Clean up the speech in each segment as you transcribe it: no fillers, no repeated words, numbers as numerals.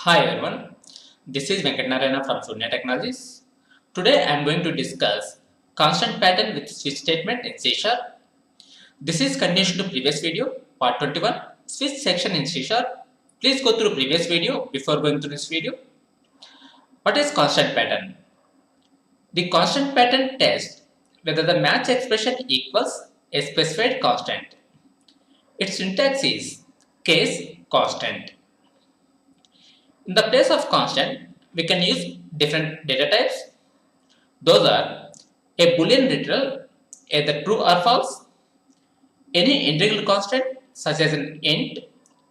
Hi everyone, this is Venkatnarayana from Surya Technologies. Today I am going to discuss constant pattern with switch statement in C Sharp. This is continuation to previous video, part 21, switch section in C Sharp. Please go through previous video before going through this video. What is constant pattern? The constant pattern tests whether the match expression equals a specified constant. Its syntax is case constant. In the place of constant, we can use different data types. Those are a Boolean literal, either true or false, any integral constant such as an int,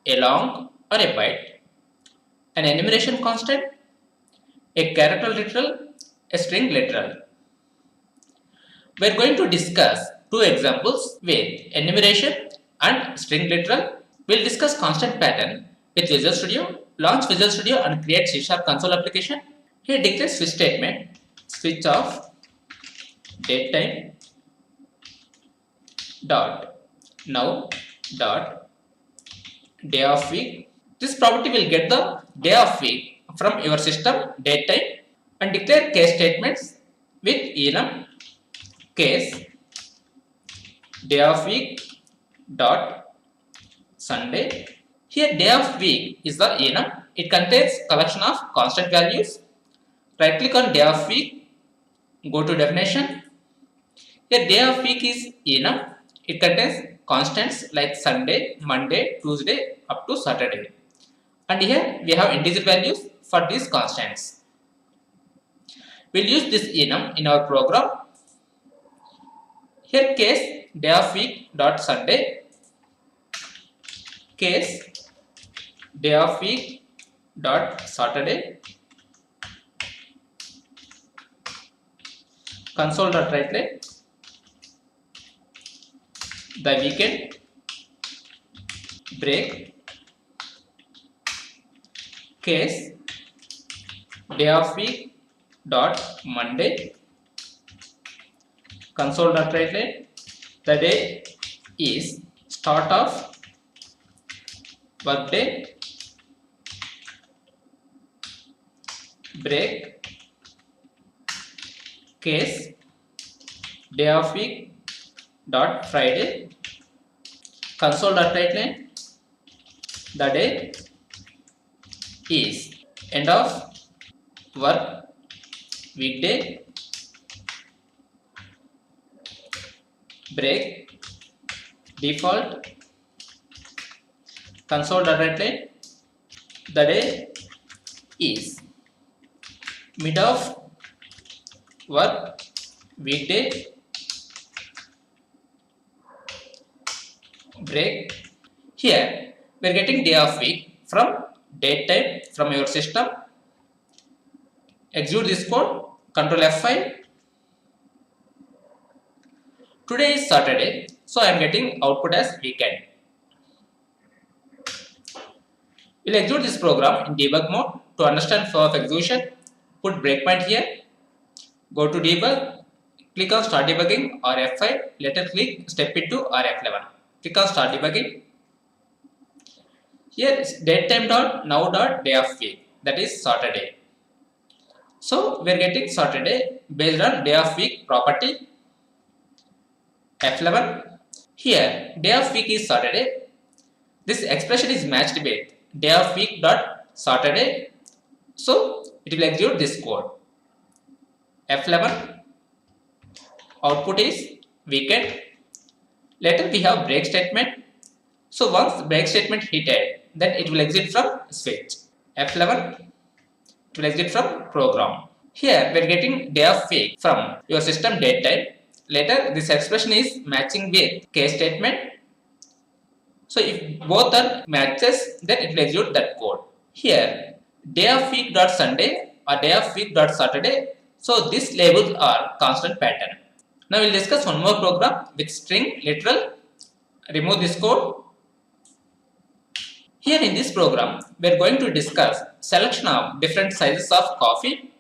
a long, or a byte, an enumeration constant, a character literal, a string literal. We are going to discuss two examples with enumeration and string literal. We will discuss constant pattern with Visual Studio, launch Visual Studio and create C# console application. Here declare switch statement, switch of datetime dot now dot day of week. This property will get the day of week from your system datetime and declare case statements with enum case day of week dot Sunday. Here day of week is the enum. It contains collection of constant values. Right click on day of week, go to definition. Here day of week is enum. It contains constants like Sunday, Monday, Tuesday up to Saturday. And here we have integer values for these constants. We'll use this enum in our program. Here case day of week dot Sunday, case day of week dot Saturday, console dot write the weekend, break, case day of week dot Monday, console dot write the day is start of workday, break, case day of week dot Friday, console dot write the day is end of work weekday, break, default, console dot write the day is mid of work weekday, break. Here we are getting day of week from date type from your system. Execute this code, Control F5. Today is Saturday, so I am getting output as weekend. We'll execute this program in debug mode. To understand flow of execution, put breakpoint here. Go to debug, click on start debugging or F5. Later click step into or F11. Click on start debugging. Here is datetime dot now dot day of week, that is Saturday. So we are getting Saturday based on day of week property. F11. Here day of week is Saturday. This expression is matched with day of week dot Saturday. So it will execute this code. F11. Output is weekend. Later we have break statement. So once break statement hited, then it will exit from switch. F11. It will exit from program. Here we are getting day of week from your system date type. Later this expression is matching with case statement. So if both are matches, then it will execute that code. Here day of week dot Sunday or day of week dot Saturday. So these labels are constant pattern. Now we'll discuss one more program with string literal. Remove this code. Here in this program, we are going to discuss selection of different sizes of coffee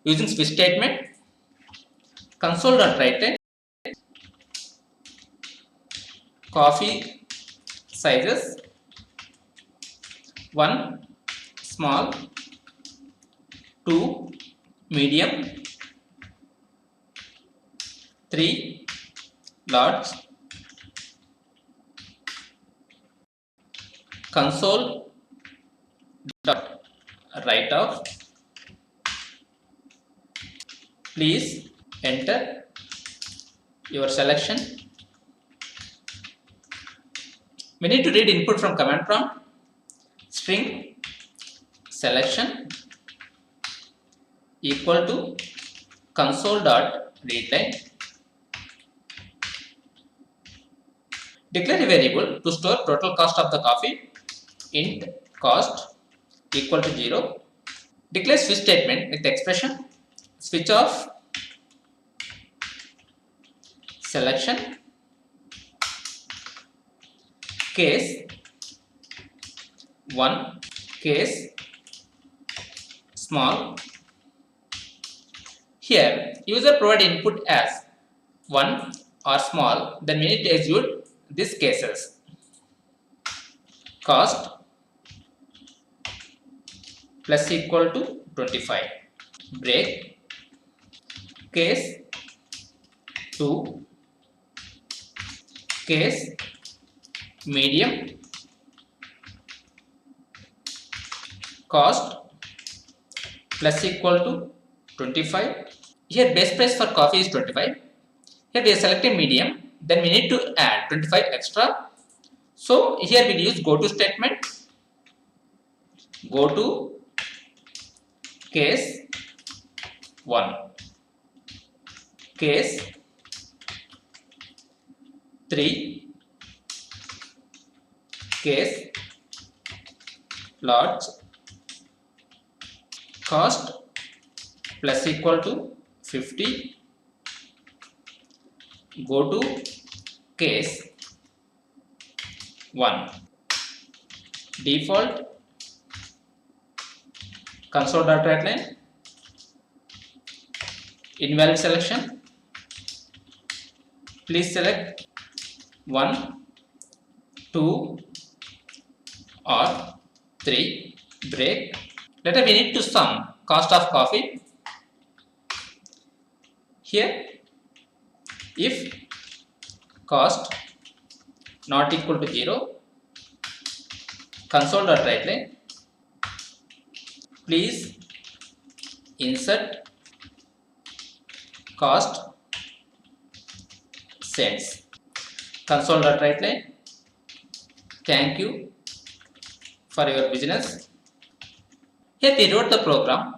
using switch statement. Console.write coffee sizes 1 small 2 medium, 3 large, console dot write off. Please enter your selection. We need to read input from command prompt. String selection equal to console dot readline. Declare a variable to store total cost of the coffee. Int cost equal to 0. Declare switch statement with expression switch off selection case 1 case small. Here user provide input as 1 or small, then we need to execute these cases. Cost plus equal to 25. Break case 2 case medium cost plus equal to 25. Here base price for coffee is 25. Here we are selecting medium, then we need to add 25 extra. So here we use go to statement. Go to case 1 case 3 case large cost plus equal to 50. Go to case 1 default console.writeline invalid selection. Please select 1 2 or 3. Break. Later we need to sum cost of coffee. Here if cost not equal to 0, console.writeline, please insert cost cents. Console.writeline, thank you for your business. Here we wrote the program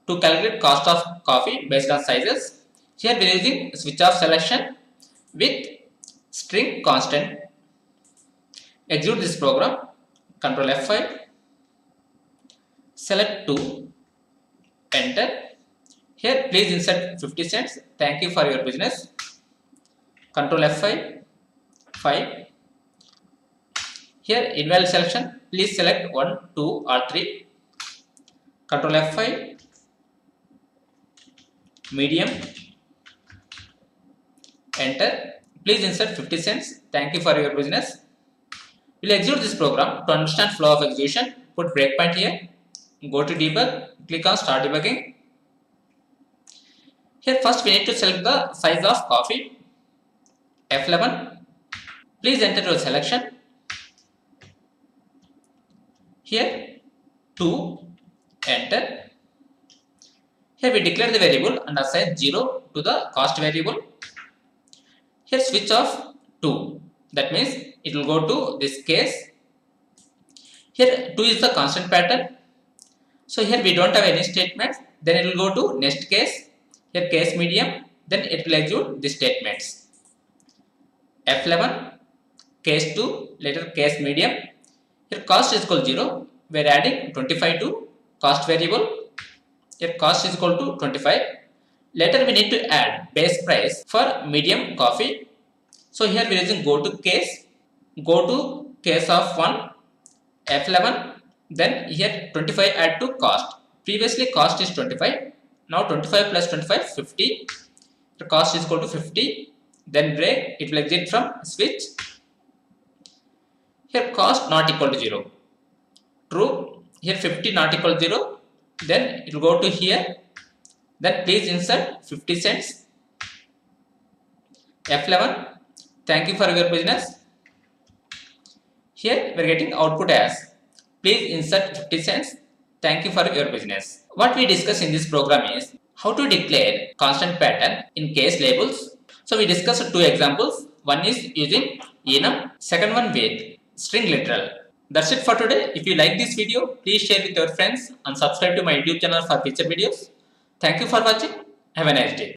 to calculate cost of coffee based on sizes. Here we are using switch off selection with string constant. Execute this program. Control F5. Select 2. Enter. Here please insert 50 cents. Thank you for your business. Control F5. 5. Here invalid selection. Please select 1, 2 or 3. Control F5. Medium. Enter. Please insert 50 cents. Thank you for your business. We'll execute this program. To understand flow of execution, put breakpoint here. Go to debug. Click on start debugging. Here first we need to select the size of coffee. F11. Please enter your selection. Here 2. Enter. Here we declare the variable and assign 0 to the cost variable. Here switch off 2. That means it will go to this case. Here 2 is the constant pattern. So here we don't have any statements. Then it will go to next case. Here case medium. Then it will execute the statements. F11 case 2, later case medium. Here cost is equal to 0. We are adding 25 to cost variable. Here cost is equal to 25. Later we need to add base price for medium coffee. So here we are using go to case. Go to case of 1 F11. Then here 25 add to cost. Previously cost is 25. Now 25 plus 25 50. The cost is equal to 50. Then break. It will exit from switch. Here cost not equal to 0. True. Here 50 not equal to 0. Then it will go to here. Then please insert 50 cents. F11. Thank you for your business. Here we are getting output as please insert 50 cents. Thank you for your business. What we discuss in this program is how to declare constant pattern in case labels. So we discussed two examples. One is using enum, second one with string literal. That's it for today. If you like this video, please share with your friends and subscribe to my YouTube channel for future videos. Thank you for watching. Have a nice day.